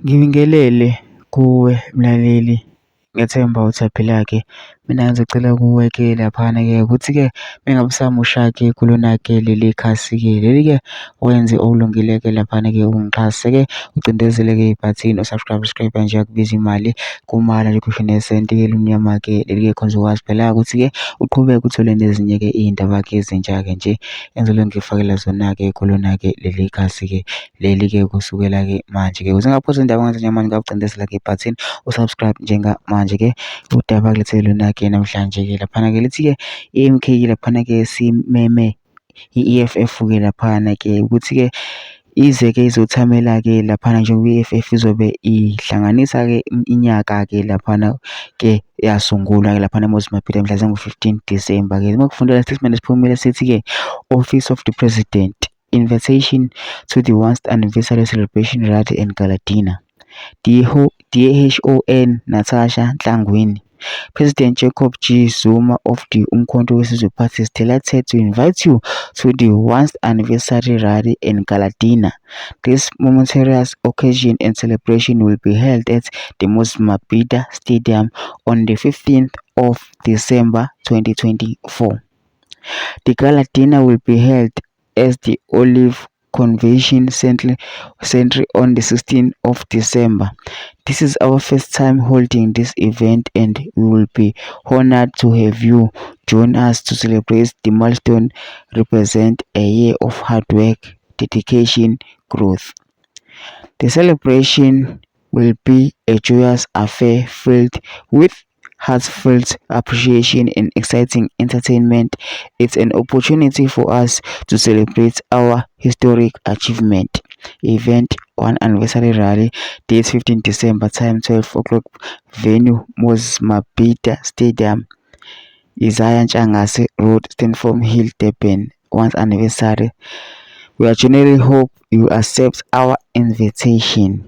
Ngibingelele kuwe mlaleli, ngethemba uthaphila-ke. Mina ngizocela kuwe-ke laphana-ke ukuthi-ke mengabe usamusha-ke kulona-ke leli khasi-ke leli-ke wenze okulungile-ke laphana-ke ungixhase-ke ucindezele-ke ibhathini usubscribe nje akubiza imali kumahhala nje ukhishwe nesenti-ke elimnyama-ke leli-ke khona uzokwazi phela ukuthi-ke uqhubeke uthole nezinye-ke iy'ndaba-ke ezintsha-ke nje engizobe ngifakela zona-ke kulona-ke leli khasi-ke leli-ke kusukela-ke manje-ke ukuze ngaphuzi indaba ngamanje ngakucindezela-ke ibhathini usubscribe njengamanje-ke udaba kulethele lona-ke namhlanje-ke laphana-ke lithi-ke i-M_K laphana-ke simeme i-E_F_F-ke laphana-ke ukuthi-ke ize-ke izothamela-ke laphana njengoba i-E_F_F izobe ihlanganisa-ke iminyaka-ke laphana-ke yasungulwa-ke laphana eMozambique mhla zingu-15 December-ke. Uma kufundela statement esiphumile sithi-ke Office of the President, invitation to the 1st anniversary celebration rally in Gala Dena. DHON Natasha Ntlangwini. President Jacob G. Zuma of the Umkhonto weSizwe Party is delighted to invite you to the 1st anniversary rally in Gala Dena. This momentous occasion and celebration will be held at the Mozambique Stadium on the 15th of December 2024. The Gala Dena will be held as the Olive Convention Center on the 16th of December. This is our first time holding this event and we will be honored to have you join us to celebrate the milestone represent a year of hard work, dedication, growth. The celebration will be a joyous affair filled with heartfelt appreciation and exciting entertainment. It's an opportunity for us to celebrate our historic achievement. Event 1 anniversary rally, date 15 December, time 12 o'clock, venue Mozambique Stadium, Isaiah Ntshangase Road, Stanford Hill, Durban. 1st anniversary. We genuinely hope you accept our invitation.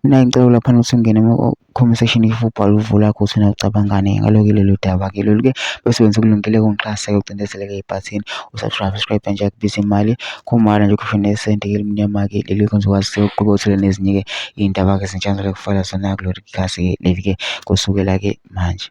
Mina ngicela lapha ukuthi ungene comment section ubhale uvo lakho uthi ucabangani ngalokho lelo daba-ke lolu-ke bese wenza okulungile ungixhase-ke ucindezele-ke ibhathini usubscribe nje akubiza imali kumahhala nje ukhishwe nesenti-ke elimnyama-ke leli khona uzokwazi ukuqhubeka uthole nezinye-ke iy'ndaba-ke ezintsha engizokufakela zona kuleli khasi-ke leli-ke kusukela-ke manje.